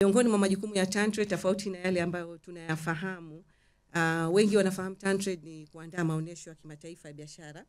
Miongoni mwa majukumu ya TanTrade tofauti na yale ambayo tunayafahamu, wengi wanafahamu TanTrade ni kuandaa maonesho ya kimataifa ya biashara,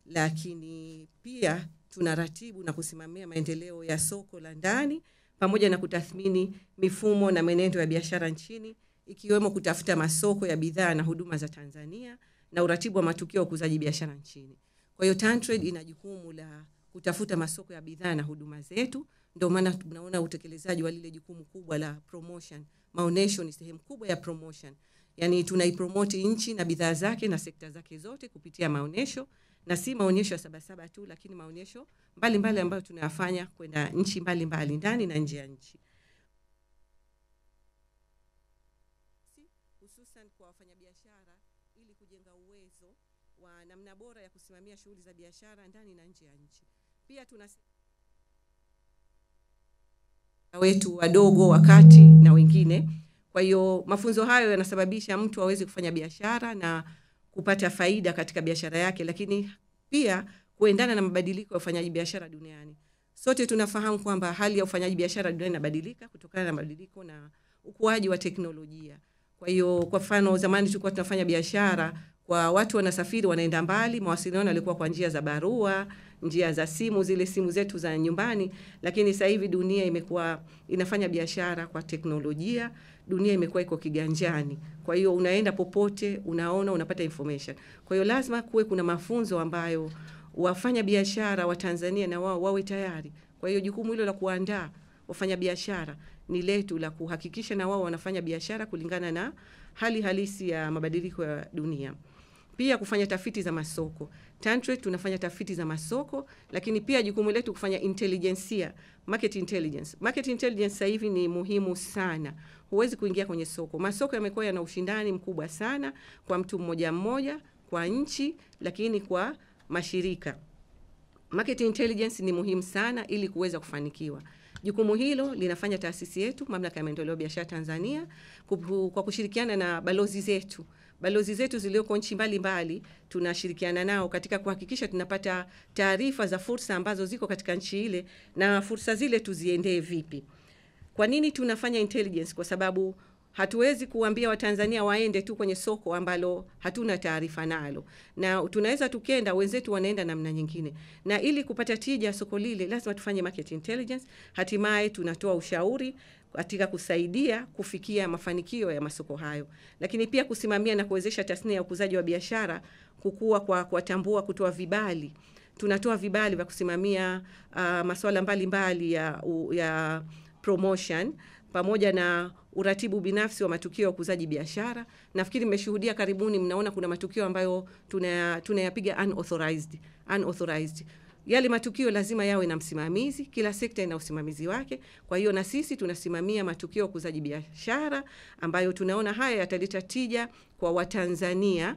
lakini pia tunaratibu na kusimamia maendeleo ya soko la ndani pamoja na kutathmini mifumo na menendo ya biashara nchini, ikiwemo kutafuta masoko ya bidhaa na huduma za Tanzania na uratibu wa matukio ya ukuzaji biashara nchini. Kwa hiyo TanTrade ina jukumu la kutafuta masoko ya bidhaa na huduma zetu. Ndio maana tunaona utekelezaji wa lile jukumu kubwa la promotion. Maonesho ni sehemu kubwa ya promotion. Yaani tunaipromote nchi na bidhaa zake na sekta zake zote kupitia maonesho, na si maonesho ya Sabasaba tu, lakini maonesho mbalimbali ambayo tunayafanya kwenda nchi mbalimbali ndani na nje ya nchi. Hususan kwa wafanyabiashara ili kujenga uwezo wa namna bora ya kusimamia shughuli za biashara ndani na nje ya nchi. Pia tuna wetu wadogo, wakati na wengine. Kwa hiyo mafunzo hayo yanasababisha mtu aweze kufanya biashara na kupata faida katika biashara yake, lakini pia kuendana na mabadiliko ya ufanyaji biashara duniani. Sote tunafahamu kwamba hali ya ufanyaji biashara duniani inabadilika kutokana na mabadiliko na ukuaji wa teknolojia. Kwa hiyo kwa mfano zamani tulikuwa tunafanya biashara kwa watu wanasafiri wanaenda mbali, mawasiliano yalikuwa kwa njia za barua, njia za simu, zile simu zetu za nyumbani, lakini sasa hivi dunia imekuwa inafanya biashara kwa teknolojia, dunia imekuwa iko kiganjani. Kwa hiyo unaenda popote, unaona, unapata information. Kwa hiyo lazima kuwe kuna mafunzo ambayo wafanya biashara wa Tanzania na wao wawe tayari. Kwa hiyo jukumu hilo la kuandaa wafanya biashara ni letu la kuhakikisha na wao wanafanya biashara kulingana na hali halisi ya mabadiliko ya dunia. Pia kufanya tafiti za masoko. TanTrade tunafanya tafiti za masoko, lakini pia jukumu letu kufanya intelijensia, market intelligence. Market intelligence sasa hivi ni muhimu sana. Huwezi kuingia kwenye soko. Masoko yamekuwa yana ushindani mkubwa sana kwa mtu mmoja mmoja, kwa nchi, lakini kwa mashirika. Market intelligence ni muhimu sana ili kuweza kufanikiwa. Jukumu hilo linafanya taasisi yetu, Mamlaka ya Maendeleo ya Biashara Tanzania, kwa kushirikiana na balozi zetu. Balozi zetu zilioko nchi mbalimbali tunashirikiana nao katika kuhakikisha tunapata taarifa za fursa ambazo ziko katika nchi ile na fursa zile tuziendee vipi. Kwa nini tunafanya intelligence? Kwa sababu hatuwezi kuambia Watanzania waende tu kwenye soko ambalo hatuna taarifa nalo. Na tunaweza tukenda wenzetu wanaenda namna nyingine. Na ili kupata tija soko lile lazima tufanye market intelligence. Hatimaye tunatoa ushauri katika kusaidia kufikia mafanikio ya masoko hayo. Lakini pia kusimamia na kuwezesha tasnia ya ukuzaji wa biashara kukua kwa kuwatambua, kutoa vibali. Tunatoa vibali vya kusimamia masuala mbalimbali ya promotion pamoja na uratibu binafsi wa matukio ya ukuzaji biashara. Nafikiri mmeshuhudia karibuni, mnaona kuna matukio ambayo tunayapiga unauthorized. Yale matukio lazima yawe na msimamizi, kila sekta ina usimamizi wake. Kwa hiyo na sisi tunasimamia matukio ya ukuzaji biashara ambayo tunaona haya yataleta tija kwa Watanzania.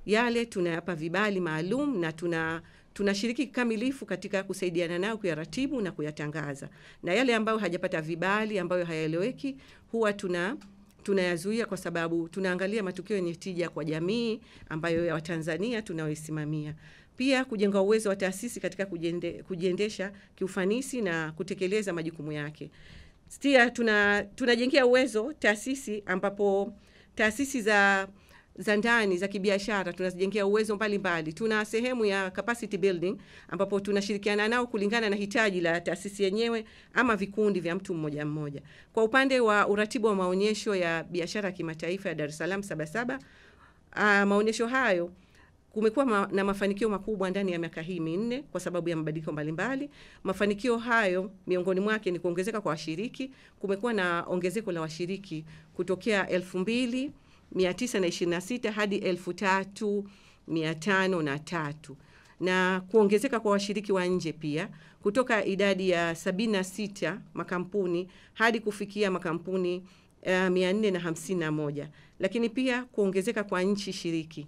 Yale tunayapa vibali maalum na tunashiriki kikamilifu katika kusaidiana nao kuyaratibu na kuyatangaza. Na yale ambayo hajapata vibali, ambayo hayaeleweki, huwa tunayazuia kwa sababu tunaangalia matukio yenye tija kwa jamii ambayo ya Watanzania tunaoisimamia. Pia kujenga uwezo wa taasisi katika kujiendesha kiufanisi na kutekeleza majukumu yake. Pia tunajengea uwezo taasisi ambapo taasisi za ndani za kibiashara tunazijengea uwezo mbalimbali. Tuna sehemu ya capacity building ambapo tunashirikiana nao kulingana na hitaji la taasisi yenyewe ama vikundi vya mtu mmoja mmoja. Kwa upande wa uratibu wa maonyesho ya biashara kimataifa ya Dar es Salaam Sabasaba, maonyesho hayo kumekuwa na mafanikio makubwa ndani ya miaka hii minne kwa sababu ya mabadiliko mbalimbali. Mafanikio hayo miongoni mwake ni kuongezeka kwa washiriki. Kumekuwa na ongezeko la washiriki kutokea 2,926 hadi 3,503, na kuongezeka kwa washiriki wa nje pia kutoka idadi ya 76 makampuni hadi kufikia makampuni 451, lakini pia kuongezeka kwa nchi shiriki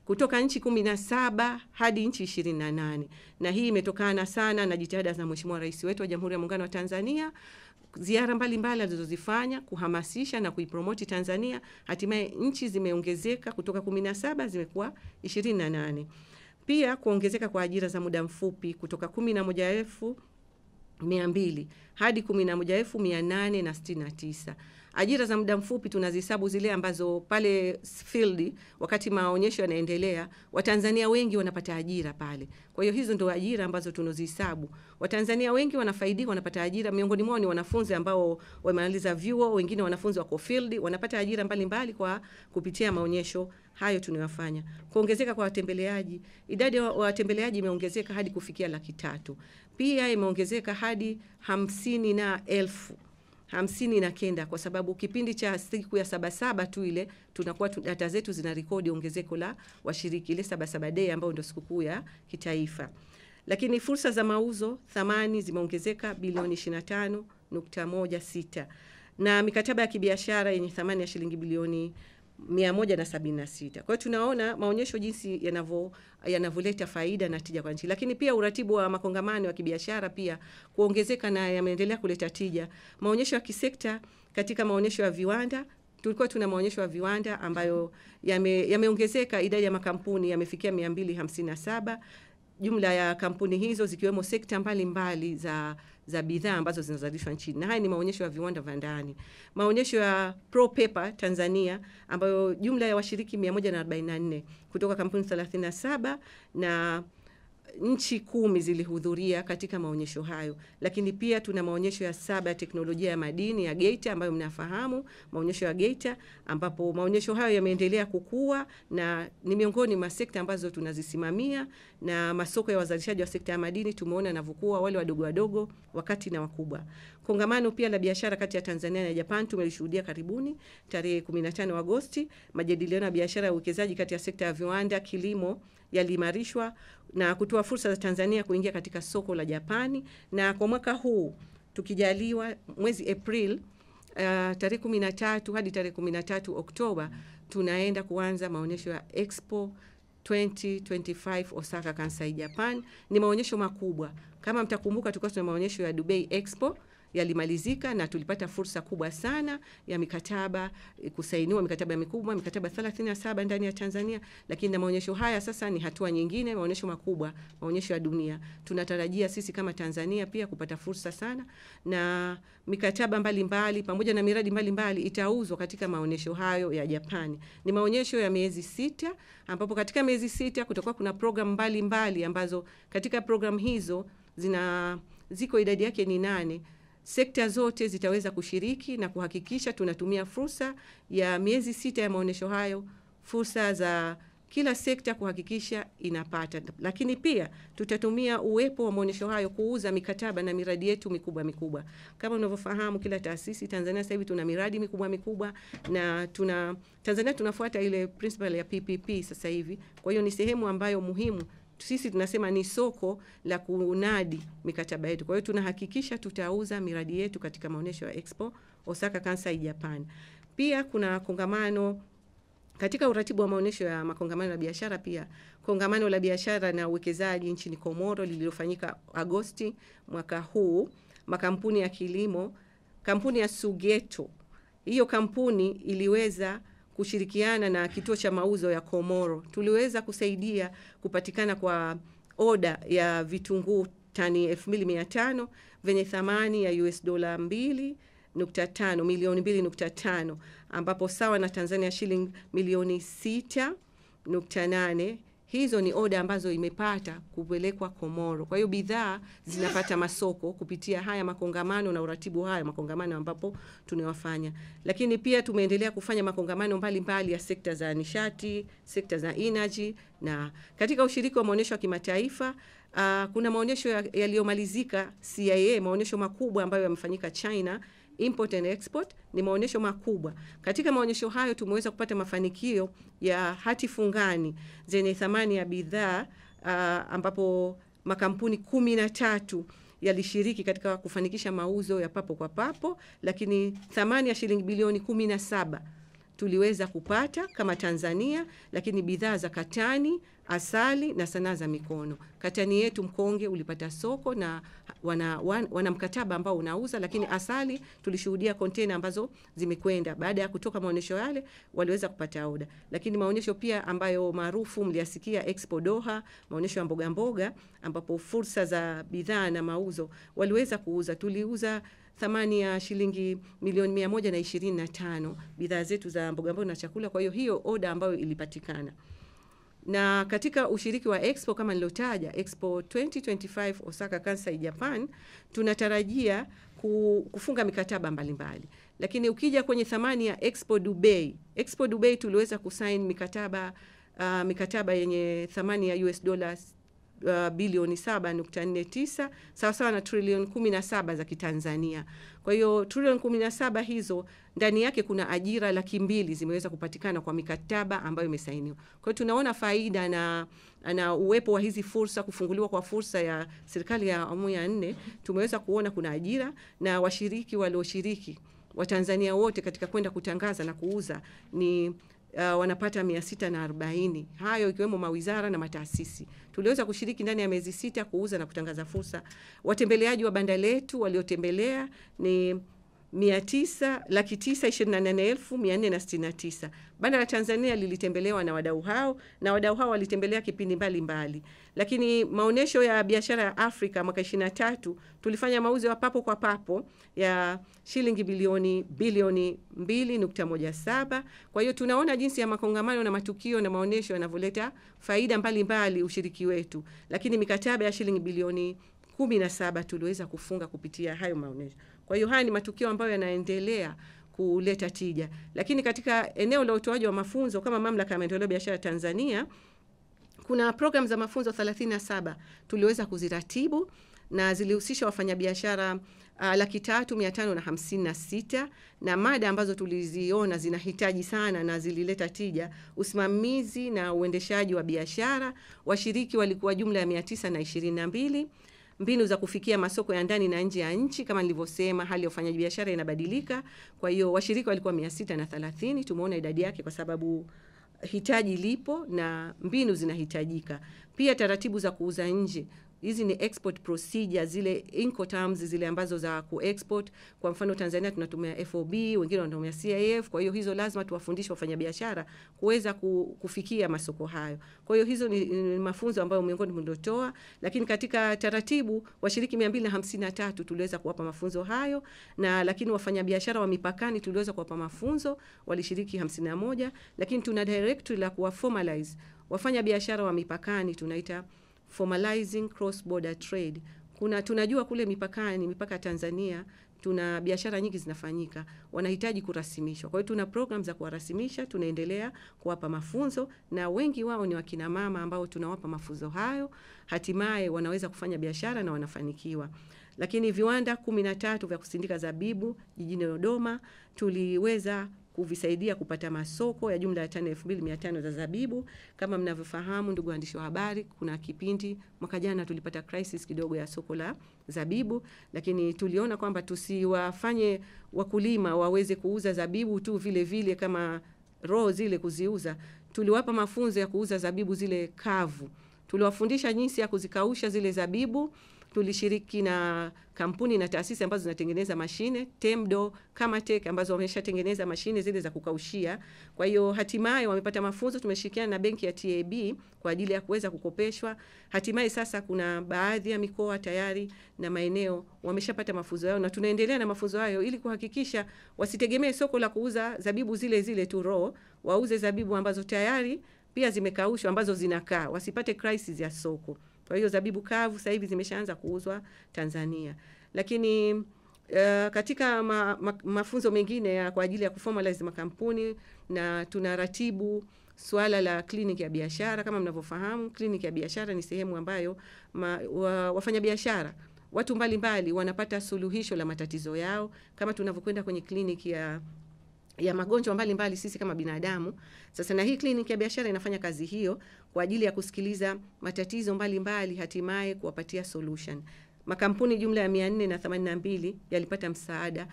kutoka nchi 17 hadi nchi 28. Na hii imetokana sana na jitihada za Mheshimiwa Rais wetu wa Jamhuri ya Muungano wa Tanzania, ziara mbalimbali alizozifanya kuhamasisha na kuipromoti Tanzania. Hatimaye nchi zimeongezeka kutoka 17 zimekuwa 28. Pia kuongezeka kwa ajira za muda mfupi kutoka 11,000 200 hadi 11,869. Ajira za muda mfupi tunazihesabu zile ambazo pale field wakati maonyesho yanaendelea Watanzania wengi wanapata ajira pale. Kwa hiyo hizo ndio ajira ambazo tunazihesabu. Watanzania wengi wanafaidika, wanapata ajira, miongoni mwao ni wanafunzi ambao wamemaliza vyuo, wengine wanafunzi wako field wanapata ajira mbalimbali kwa kupitia maonyesho hayo tunayofanya. Kuongezeka kwa watembeleaji, idadi ya watembeleaji imeongezeka hadi kufikia 300,000. Pia imeongezeka hadi 50,000 kwa sababu kipindi cha siku ya Sabasaba tu ile tunakuwa data zetu zina rekodi ongezeko la washiriki ile Sabasaba Day ambayo ndio sikukuu ya kitaifa. Lakini fursa za mauzo thamani zimeongezeka bilioni 25.16 na mikataba ya kibiashara yenye thamani ya shilingi bilioni 176. Kwa hiyo tunaona maonyesho jinsi yanavyoleta faida na tija kwa nchi. Lakini pia uratibu wa makongamano ya kibiashara pia kuongezeka na yameendelea kuleta tija. Maonyesho ya kisekta, katika maonyesho ya viwanda tulikuwa tuna maonyesho ya viwanda ambayo yameongezeka, idadi ya makampuni yamefikia 257. Jumla ya kampuni hizo zikiwemo sekta mbalimbali za bidhaa ambazo zinazalishwa nchini. Na haya ni maonyesho ya viwanda vya ndani. Maonyesho ya Pro Paper Tanzania ambayo jumla ya washiriki 144 kutoka kampuni 37 na nchi 10 zilihudhuria katika maonyesho hayo. Lakini pia tuna maonyesho ya 7 ya teknolojia ya madini ya Geita ambayo mnafahamu, maonyesho ya Geita ambapo maonyesho hayo yameendelea kukua na ni miongoni mwa sekta ambazo tunazisimamia, na masoko ya wazalishaji wa sekta ya madini tumeona yanavyokuwa, wale wadogo wadogo, wakati na wakubwa. Kongamano pia la biashara kati ya Tanzania na Japan tumelishuhudia karibuni tarehe 15 Agosti. Majadiliano ya biashara ya uwekezaji kati ya sekta ya viwanda, kilimo yaliimarishwa na kutoa fursa za Tanzania kuingia katika soko la Japani. Na kwa mwaka huu tukijaliwa mwezi April tarehe 13 hadi tarehe 13 Oktoba tunaenda kuanza maonyesho ya Expo 2025 Osaka Kansai Japan. Ni maonyesho makubwa. Kama mtakumbuka tulikuwa tuna maonyesho ya Dubai Expo yalimalizika na tulipata fursa kubwa sana ya mikataba kusainiwa, mikataba mikubwa, mikataba 37 ndani ya Tanzania. Lakini na maonyesho haya sasa ni hatua nyingine, maonyesho makubwa, maonyesho ya dunia. Tunatarajia sisi kama Tanzania pia kupata fursa sana, na mikataba mbalimbali pamoja na miradi mbalimbali itauzwa katika maonyesho hayo ya Japani. Ni maonyesho ya miezi 6 ambapo katika miezi 6 kutakuwa kuna program mbalimbali ambazo katika program hizo ziko idadi yake ni 8. Sekta zote zitaweza kushiriki na kuhakikisha tunatumia fursa ya miezi 6 ya maonyesho hayo, fursa za kila sekta kuhakikisha inapata. Lakini pia tutatumia uwepo wa maonyesho hayo kuuza mikataba na miradi yetu mikubwa. Kama unavyofahamu kila taasisi Tanzania sasa hivi tuna miradi mikubwa na Tanzania tunafuata ile principle ya PPP sasa hivi. Kwa hiyo ni sehemu ambayo muhimu. Sisi tunasema ni soko la kunadi mikataba yetu. Kwa hiyo tunahakikisha tutauza miradi yetu katika maonyesho ya Expo Osaka Kansai Japan. Pia kuna kongamano katika uratibu wa maonyesho ya makongamano ya biashara, pia kongamano la biashara na uwekezaji nchini Komoro lililofanyika Agosti mwaka huu. Makampuni ya kilimo, kampuni ya Sugeto, hiyo kampuni iliweza kushirikiana na kituo cha mauzo ya Komoro. Tuliweza kusaidia kupatikana kwa oda ya vitunguu tani 2,500 venye thamani ya $2.5 milioni 2.5 ambapo sawa na Tanzania shilingi milioni 6.8. Hizo ni oda ambazo imepata kupelekwa Komoro. Kwa hiyo bidhaa zinapata masoko kupitia haya makongamano na uratibu haya makongamano ambapo tunawafanya. Lakini pia tumeendelea kufanya makongamano mbalimbali ya sekta za nishati, sekta za energy, na katika ushiriki wa maonyesho ya kimataifa kuna maonyesho yaliyomalizika CIA, maonyesho makubwa ambayo yamefanyika China, Import and Export, ni maonyesho makubwa. Katika maonyesho hayo tumeweza kupata mafanikio ya hati fungani zenye thamani ya bidhaa ambapo makampuni 13 yalishiriki katika kufanikisha mauzo ya papo kwa papo, lakini thamani ya shilingi bilioni 17 tuliweza kupata kama Tanzania, lakini bidhaa za katani, asali na sanaa za mikono. Katani yetu mkonge ulipata soko na wana mkataba ambao unauza, lakini asali tulishuhudia container ambazo zimekwenda. Baada ya kutoka maonesho yale waliweza kupata oda. Lakini maonesho pia ambayo maarufu mliasikia Expo Doha, maonesho ya mboga mboga ambapo fursa za bidhaa na mauzo waliweza kuuza. Tuliuza thamani ya shilingi milioni 125 bidhaa zetu za mboga mboga na chakula. Kwa hiyo oda ambayo ilipatikana. Na katika ushiriki wa Expo kama nilotaja, Expo 2025 Osaka, Kansai, Japan, tunatarajia kufunga mikataba mbalimbali. Lakini ukija kwenye thamani ya Expo Dubai tuliweza kusaini mikataba yenye thamani ya US dollars bilioni 7.49 sawa sawa na trilioni 17 za Kitanzania. Kwa hiyo trilioni 17 hizo ndani yake kuna ajira 200,000 zimeweza kupatikana kwa mikataba ambayo imesainiwa. Kwa hiyo tunaona faida na uwepo wa hizi fursa, kufunguliwa kwa fursa ya serikali ya awamu ya 4, tumeweza kuona kuna ajira na washiriki walioshiriki wa Tanzania wote katika kwenda kutangaza na kuuza ni wanapata 640, hayo ikiwemo mawizara na mataasisi. Tuliweza kushiriki ndani ya miezi 6 kuuza na kutangaza fursa. Watembeleaji wa banda letu waliotembelea ni 928,469. Banda la Tanzania lilitembelewa na wadau hao, na wadau hao walitembelea kipindi mbalimbali. Lakini maonesho ya biashara ya Afrika mwaka 23 tulifanya mauzo ya papo kwa papo ya shilingi bilioni 2.17. Kwa hiyo tunaona jinsi ya makongamano na matukio na maonesho yanavyoleta faida mbalimbali ushiriki wetu. Lakini mikataba ya shilingi bilioni 17 tuliweza kufunga kupitia hayo maonesho. Kwa hiyo haya ni matukio ambayo yanaendelea kuleta tija. Lakini katika eneo la utoaji wa mafunzo kama Mamlaka ya Maendeleo ya Biashara Tanzania, kuna program za mafunzo 37 tuliweza kuziratibu na zilihusisha wafanyabiashara 3,556, na mada ambazo tuliziona zinahitaji sana na zilileta tija: usimamizi na uendeshaji wa biashara. Washiriki walikuwa jumla ya 922. Mbinu za kufikia masoko ya ndani na nje ya nchi. Kama nilivyosema, hali ya ufanyaji biashara inabadilika. Kwa hiyo washiriki walikuwa 630. Tumeona idadi yake kwa sababu hitaji lipo na mbinu zinahitajika. Pia taratibu za kuuza nje. Hizi ni export procedure, zile Incoterms zile ambazo za kuexport. Kwa mfano Tanzania tunatumia FOB, wengine wanatumia CIF. Kwa hiyo hizo lazima tuwafundishe wafanyabiashara kuweza kufikia masoko hayo. Kwa hiyo hizo ni mafunzo ambayo miongoni mliotoa. Lakini katika taratibu washiriki 253 tuliweza kuwapa mafunzo hayo, na lakini wafanyabiashara wa mipakani tuliweza kuwapa mafunzo, walishiriki 51. Lakini tuna directory la kuwa formalize wafanyabiashara wa mipakani, tunaita formalizing cross border trade. Tunajua kule mipakani, mipaka Tanzania, tuna biashara nyingi zinafanyika, wanahitaji kurasimishwa. Kwa hiyo tuna program za kuwarasimisha, tunaendelea kuwapa mafunzo, na wengi wao ni wakina mama ambao tunawapa mafunzo hayo, hatimaye wanaweza kufanya biashara na wanafanikiwa. Lakini viwanda 13 vya kusindika zabibu jijini Dodoma tuliweza kuvisaidia kupata masoko ya jumla ya tani 2,500 za zabibu. Kama mnavyofahamu ndugu waandishi wa habari, kuna kipindi mwaka jana tulipata crisis kidogo ya soko la zabibu, lakini tuliona kwamba tusiwafanye wakulima waweze kuuza zabibu tu vile vile kama raw zile kuziuza. Tuliwapa mafunzo ya kuuza zabibu zile kavu. Tuliwafundisha jinsi ya kuzikausha zile zabibu. Tulishiriki na kampuni na taasisi ambazo zinatengeneza mashine, Temdo, Kamatek, ambazo wameshatengeneza mashine zile za kukaushia. Kwa hiyo hatimaye wamepata mafunzo. Tumeshirikiana na benki ya TAB kwa ajili ya kuweza kukopeshwa. Hatimaye sasa kuna baadhi ya mikoa tayari na maeneo wameshapata mafunzo yao, na tunaendelea na mafunzo hayo ili kuhakikisha wasitegemee soko la kuuza zabibu zile zile tu raw, wauze zabibu ambazo tayari pia zimekaushwa ambazo zinakaa, wasipate crisis ya soko. Kwa hiyo zabibu kavu sasa hivi zimeshaanza kuuzwa Tanzania. Lakini katika mafunzo mengine ya kwa ajili ya kuformalize makampuni, na tunaratibu swala la kliniki ya biashara. Kama mnavyofahamu, kliniki ya biashara ni sehemu ambayo wafanyabiashara, watu mbalimbali wanapata suluhisho la matatizo yao, kama tunavyokwenda kwenye kliniki ya magonjwa mbalimbali sisi kama binadamu. Sasa na hii kliniki ya biashara inafanya kazi hiyo kwa ajili ya kusikiliza matatizo mbalimbali, hatimaye kuwapatia solution. Makampuni jumla ya 482 yalipata msaada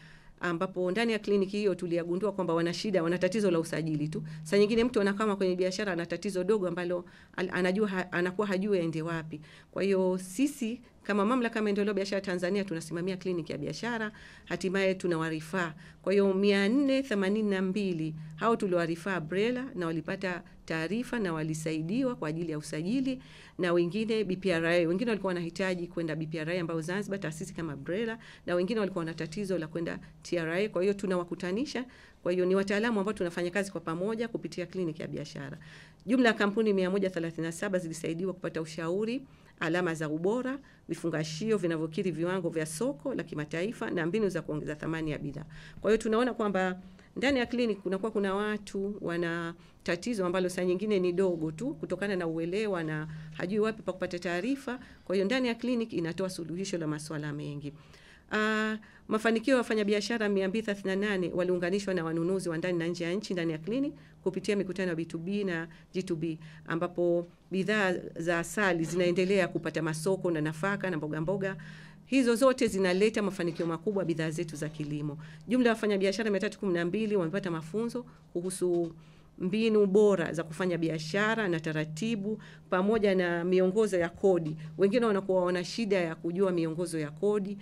ambapo ndani ya kliniki hiyo tuliagundua kwamba wana tatizo la usajili tu. Saa nyingine mtu anakama kwenye biashara ana tatizo dogo ambalo anakuwa hajui aende wapi. Kwa hiyo sisi kama Mamlaka ya Maendeleo ya Biashara Tanzania tunasimamia kliniki ya biashara, hatimaye tunawarifaa. Kwa hiyo 482 hao tuliwarifaa BRELA na walipata taarifa na walisaidiwa kwa ajili ya usajili, na wengine BPRA. Wengine walikuwa wanahitaji kwenda BPRA ambao Zanzibar taasisi kama BRELA, na wengine walikuwa na tatizo la kwenda TRA. Kwa hiyo tunawakutanisha. Kwa hiyo ni wataalamu ambao tunafanya kazi kwa pamoja kupitia kliniki ya biashara. Jumla ya kampuni 137 zilisaidiwa kupata ushauri, alama za ubora, vifungashio vinavyokidhi viwango vya soko la kimataifa na mbinu za kuongeza thamani ya bidhaa. Kwa hiyo tunaona kwamba ndani ya kliniki kuna watu wana tatizo ambalo saa nyingine ni dogo tu kutokana na uelewa na hajui wapi pa kupata taarifa. Kwa hiyo ndani ya kliniki inatoa suluhisho la masuala mengi. Mafanikio ya wafanyabiashara 238 waliunganishwa na wanunuzi wa ndani na nje ya nchi ndani ya kliniki kupitia mikutano ya B2B na G2B, ambapo bidhaa za asali zinaendelea kupata masoko na nafaka na mboga mboga. Hizo zote zinaleta mafanikio makubwa bidhaa zetu za kilimo. Jumla ya wafanyabiashara 312 wamepata mafunzo kuhusu mbinu bora za kufanya biashara na taratibu pamoja na miongozo ya kodi. Wengine wanakuwa wana shida ya kujua miongozo ya kodi.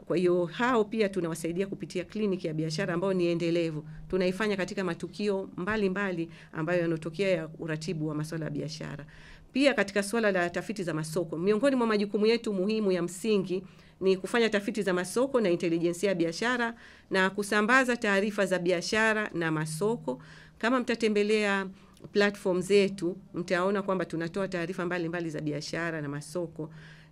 Kwa hiyo hao pia tunawasaidia kupitia kliniki ya biashara ambayo ni endelevu. Tunaifanya katika matukio mbalimbali ambayo yanatokea ya uratibu wa masuala ya biashara. Pia katika swala la tafiti za masoko, miongoni mwa majukumu yetu muhimu ya msingi ni kufanya tafiti za masoko na intelijensia ya biashara na kusambaza taarifa za biashara na masoko. Kama mtatembelea platform zetu, mtaona kwamba tunatoa taarifa mbalimbali za biashara na masoko.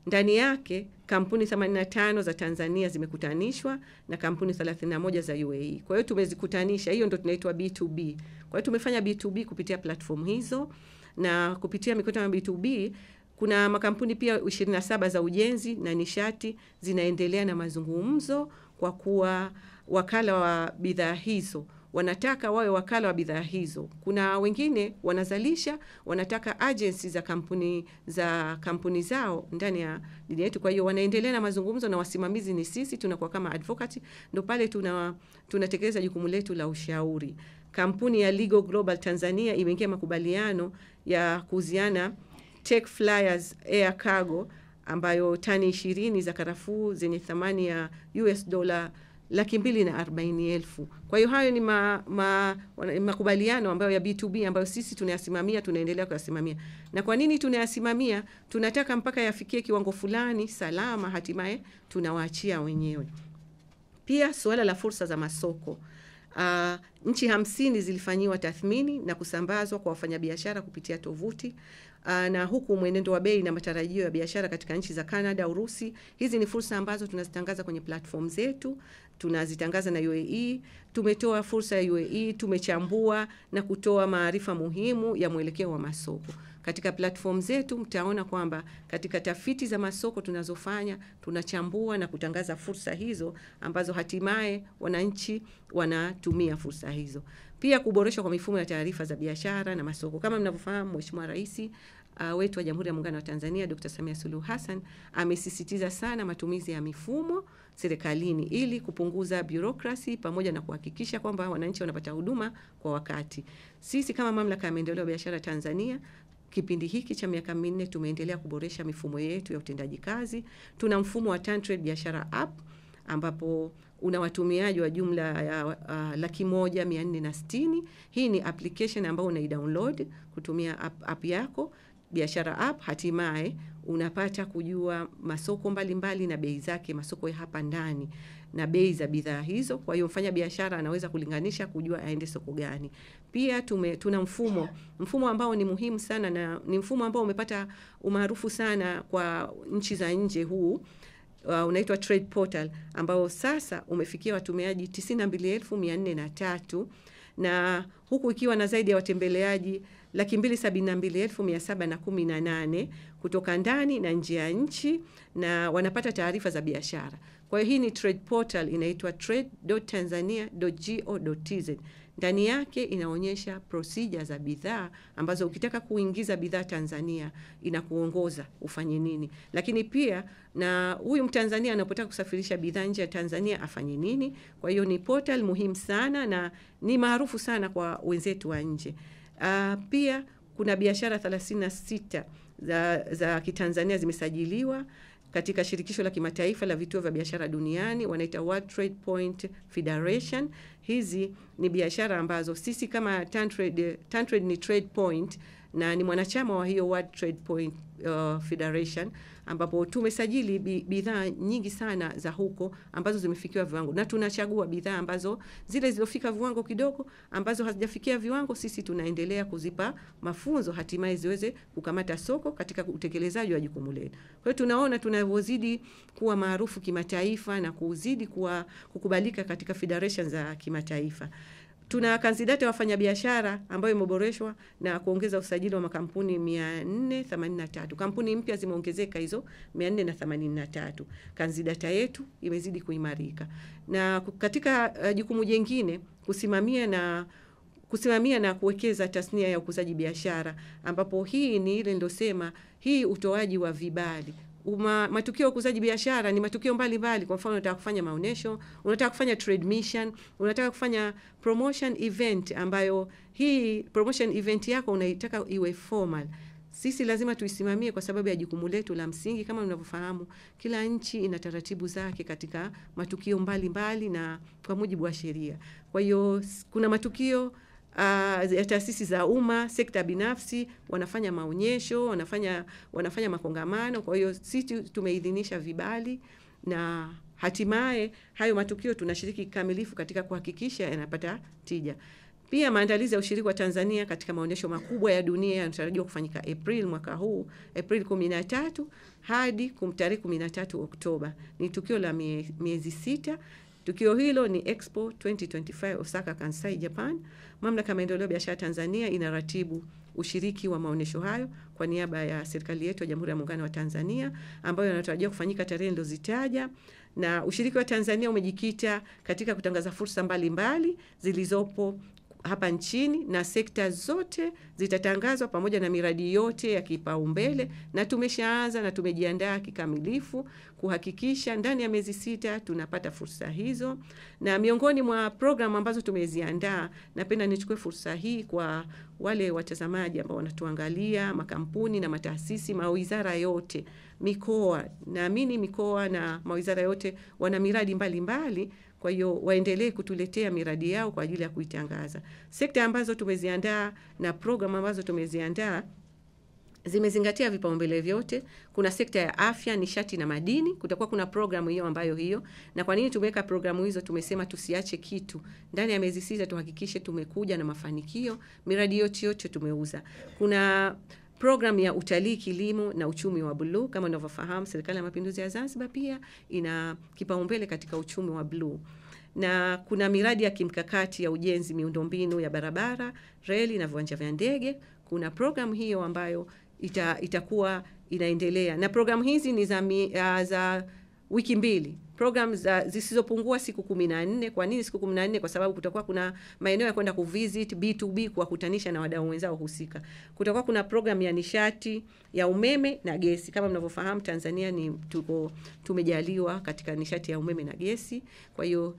Ndani yake kampuni 85 za Tanzania zimekutanishwa na kampuni 31 za UAE. Kwa hiyo tumezikutanisha, hiyo ndio tunaitwa B2B. Kwa hiyo tumefanya B2B kupitia platform hizo, na kupitia mikutano ya B2B kuna makampuni pia 27 za ujenzi na nishati zinaendelea na mazungumzo, kwa kuwa wakala wa bidhaa hizo wanataka wawe wakala wa bidhaa hizo. Kuna wengine wanazalisha, wanataka agency za kampuni zao ndani ya dini yetu. Kwa hiyo wanaendelea na mazungumzo na wasimamizi ni sisi, tunakuwa kama advocate, ndio pale tunatekeleza jukumu letu la ushauri. Kampuni ya Legal Global Tanzania imeingia makubaliano ya kuuziana Tech Flyers Air Cargo ambayo tani 20 za karafuu zenye thamani ya $240,000. Kwa hiyo hayo ni makubaliano ambayo ya B2B ambayo sisi tunayasimamia, tunaendelea kuyasimamia. Na kwa nini tunayasimamia? Tunataka mpaka yafikie kiwango fulani salama, hatimaye tunawaachia wenyewe. Pia suala la fursa za masoko. Nchi 50 zilifanyiwa tathmini na kusambazwa kwa wafanyabiashara kupitia tovuti. Na huku mwenendo wa bei na matarajio ya biashara katika nchi za Canada, Urusi. Hizi ni fursa ambazo tunazitangaza kwenye platform zetu, tunazitangaza na UAE. Tumetoa fursa ya UAE, tumechambua na kutoa maarifa muhimu ya mwelekeo wa masoko. Katika platform zetu mtaona kwamba katika tafiti za masoko tunazofanya, tunachambua na kutangaza fursa hizo ambazo hatimaye wananchi wanatumia fursa hizo. Pia kuboreshwa kwa mifumo ya taarifa za biashara na masoko. Kama mnavyofahamu, Mheshimiwa Rais wetu wa Jamhuri ya Muungano wa Tanzania Dr. Samia Suluhu Hassan amesisitiza sana matumizi ya mifumo serikalini ili kupunguza bureaucracy pamoja na kuhakikisha kwamba wananchi wanapata huduma kwa wakati. Sisi kama Mamlaka ya Maendeleo ya Biashara Tanzania, kipindi hiki cha miaka 4 tumeendelea kuboresha mifumo yetu ya utendaji kazi. Tuna mfumo wa Tantrade Biashara App ambapo una watumiaji wa jumla ya 1,460,000. Hii ni application ambayo unaidownload kutumia app yako Biashara App. Hatimaye unapata kujua masoko mbalimbali na bei zake, masoko ya hapa ndani na bei za bidhaa hizo. Kwa hiyo mfanya biashara anaweza kulinganisha kujua aende soko gani. Pia tuna mfumo ambao ni muhimu sana na ni mfumo ambao umepata umaarufu sana kwa nchi za nje huu. Unaitwa Trade Portal ambao sasa umefikia watumiaji 92,403 na huku ikiwa na zaidi ya watembeleaji 272,718 kutoka ndani na nje ya nchi, na wanapata taarifa za biashara. Kwa Kwa hiyo hii ni trade portal inaitwa trade.tanzania.go.tz. Ndani yake inaonyesha procedure za bidhaa ambazo ukitaka kuingiza bidhaa Tanzania inakuongoza ufanye nini. Lakini pia na huyu Mtanzania anapotaka kusafirisha bidhaa nje ya Tanzania afanye nini. Kwa hiyo ni portal muhimu sana na ni maarufu sana kwa wenzetu wa nje. Pia kuna biashara 36 za Kitanzania zimesajiliwa katika shirikisho la kimataifa la vituo vya biashara duniani, wanaita World Trade Point Federation. Hizi ni biashara ambazo sisi kama TanTrade ni trade point na ni mwanachama wa hiyo World Trade Point Federation, ambapo tumesajili bidhaa nyingi sana za huko ambazo zimefikiwa viwango, na tunachagua bidhaa ambazo zile zilizofika viwango kidogo, ambazo hazijafikia viwango sisi tunaendelea kuzipa mafunzo hatimaye ziweze kukamata soko katika utekelezaji wa jukumu letu. Kwa hiyo tunaona tunavyozidi kuwa maarufu kimataifa na kuzidi kukubalika katika federation za kimataifa. Tuna kanzidata wafanyabiashara ambayo imeboreshwa na kuongeza usajili wa makampuni 483. Kampuni mpya zimeongezeka hizo 483. Kanzidata yetu imezidi kuimarika. Na katika jukumu jingine kusimamia na kuwekeza tasnia ya ukuzaji biashara, ambapo hii ni ile ndosema hii utoaji wa vibali. Matukio ya ukuzaji biashara ni matukio mbalimbali. Kwa mfano unataka kufanya maonesho, unataka kufanya trade mission, unataka kufanya promotion event, ambayo hii promotion event yako unaitaka iwe formal. Sisi lazima tuisimamie kwa sababu ya jukumu letu la msingi. Kama unavyofahamu, kila nchi ina taratibu zake katika matukio mbalimbali na kwa mujibu wa sheria. Kwa hiyo kuna matukio ya taasisi za umma, sekta binafsi wanafanya maonyesho, wanafanya makongamano. Kwa hiyo sisi tumeidhinisha vibali na hatimaye hayo matukio tunashiriki kikamilifu katika kuhakikisha yanapata tija. Pia maandalizi ya ushiriki wa Tanzania katika maonyesho makubwa ya dunia yanatarajiwa kufanyika April mwaka huu, April 13 hadi tarehe 13 Oktoba. Ni tukio la miezi 6. Tukio hilo ni Expo 2025 Osaka, Kansai, Japan. Mamlaka ya Maendeleo ya Biashara Tanzania inaratibu ushiriki wa maonesho hayo kwa niaba ya serikali yetu ya Jamhuri ya Muungano wa Tanzania, ambayo yanatarajiwa kufanyika tarehe nilizozitaja. Na ushiriki wa Tanzania umejikita katika kutangaza fursa mbalimbali zilizopo hapa nchini, na sekta zote zitatangazwa pamoja na miradi yote ya kipaumbele, na tumeshaanza na tumejiandaa kikamilifu kuhakikisha ndani ya miezi 6 tunapata fursa hizo. Na miongoni mwa programu ambazo tumeziandaa, napenda nichukue fursa hii kwa wale watazamaji ambao wanatuangalia, makampuni na mataasisi, mawizara yote, mikoa, naamini mikoa na mawizara yote wana miradi mbalimbali. Kwa hiyo waendelee kutuletea miradi yao kwa ajili ya kuitangaza. Sekta ambazo tumeziandaa na program ambazo tumeziandaa zimezingatia vipaumbele vyote. Kuna sekta ya afya, nishati na madini. Kutakuwa kuna programu hiyo ambayo hiyo. Na kwa nini tumeweka programu hizo? Tumesema tusiache kitu. Ndani ya miezi 6 tuhakikishe tumekuja na mafanikio. Miradi yote tumeuza. Kuna program ya utalii, kilimo na uchumi wa blue. Kama unavyofahamu, Serikali ya Mapinduzi ya Zanzibar pia ina kipaumbele katika uchumi wa blue. Na kuna miradi ya kimkakati ya ujenzi miundombinu ya barabara, reli na viwanja vya ndege. Kuna program hiyo ambayo itakuwa inaendelea. Na program hizi ni za wiki 2. Program zisizopungua siku 14. Kwa nini siku 14? Kwa sababu kutakuwa kuna maeneo ya kwenda kuvisit B2B, kuwakutanisha na wadau wenzao husika. Kutakuwa kuna program ya nishati ya umeme na gesi. Kama mnavyofahamu, Tanzania tumejaliwa katika nishati ya umeme na gesi. Kwa hiyo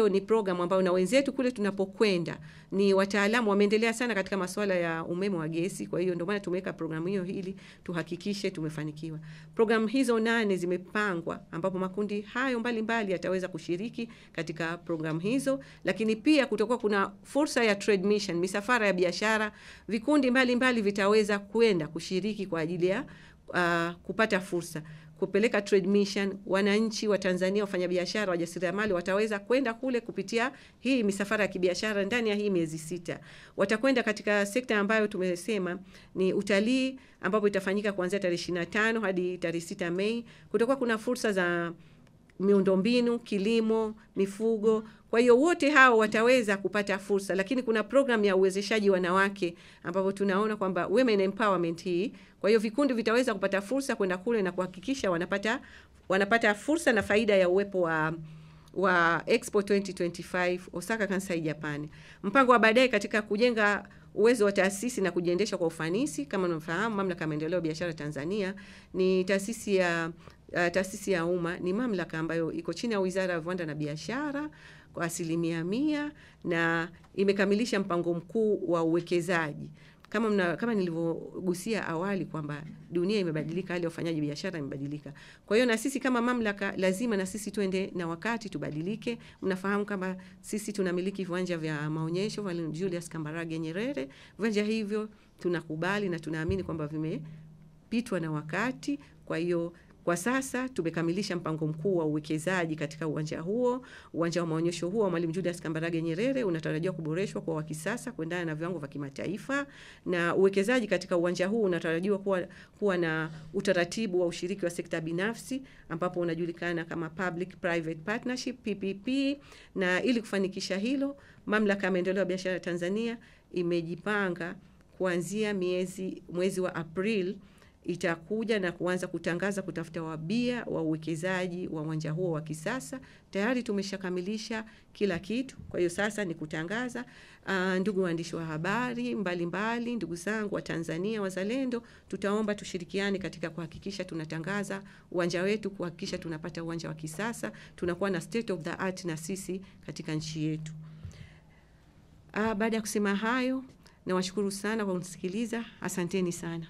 ni program ambayo na wenzetu kule tunapokwenda ni wataalamu wameendelea sana katika masuala ya umeme wa gesi. Kwa hiyo ndio maana tumeweka programu hiyo ili tuhakikishe tumefanikiwa. Programu hizo 8 zimepangwa ambapo makundi hayo mbalimbali yataweza kushiriki katika programu hizo, lakini pia kutakuwa kuna fursa ya trade mission, misafara ya biashara. Vikundi mbalimbali vitaweza kwenda kushiriki kwa ajili ya kupata fursa kupeleka trade mission. Wananchi wa Tanzania, wafanyabiashara, wajasiriamali wataweza kwenda kule kupitia hii misafara ya kibiashara. Ndani ya hii miezi 6 watakwenda katika sekta ambayo tumesema ni utalii, ambapo itafanyika kuanzia tarehe 25 hadi tarehe 6 Mei. Kutakuwa kuna fursa za miundombinu, kilimo, mifugo. Kwa hiyo wote hao wataweza kupata fursa, lakini kuna program ya uwezeshaji wanawake ambapo tunaona kwamba women empowerment hii. Kwa hiyo vikundi vitaweza kupata fursa kwenda kule na kuhakikisha wanapata fursa na faida ya uwepo wa Expo 2025 Osaka, Kansai, Japan. Mpango wa baadaye katika kujenga uwezo wa taasisi na kujiendesha kwa ufanisi. Kama unafahamu, Mamlaka ya Maendeleo ya Biashara Tanzania ni taasisi ya umma, ni mamlaka ambayo iko chini ya Wizara ya Viwanda na Biashara kwa 100% na imekamilisha mpango mkuu wa uwekezaji. Kama nilivyogusia awali kwamba dunia imebadilika, hali ya ufanyaji biashara imebadilika. Kwa hiyo na sisi kama mamlaka lazima na sisi tuende na wakati, tubadilike. Mnafahamu kama sisi tunamiliki viwanja vya maonyesho vya Julius Kambarage Nyerere. Viwanja hivyo tunakubali na tunaamini kwamba vimepitwa na wakati. Kwa hiyo kwa sasa tumekamilisha mpango mkuu wa uwekezaji katika uwanja huo. Uwanja wa maonyesho huo wa Mwalimu Julius Kambarage Nyerere unatarajiwa kuboreshwa kwa wa kisasa kuendana na viwango vya kimataifa, na uwekezaji katika uwanja huu unatarajiwa kuwa na utaratibu wa ushiriki wa sekta binafsi ambapo unajulikana kama Public Private Partnership, PPP. Na ili kufanikisha hilo, Mamlaka ya Maendeleo ya Biashara Tanzania imejipanga kuanzia mwezi wa April itakuja na kuanza kutangaza kutafuta wabia wa uwekezaji wa uwanja huo wa kisasa. Tayari tumeshakamilisha kila kitu. Kwa hiyo sasa ni kutangaza. Ndugu waandishi wa habari mbalimbali, ndugu zangu wa Tanzania wazalendo, tutaomba tushirikiane katika kuhakikisha tunatangaza uwanja wetu, kuhakikisha tunapata uwanja wa kisasa, tunakuwa na state of the art na sisi katika nchi yetu. Baada ya kusema hayo, nawashukuru sana kwa kunisikiliza. Asanteni sana.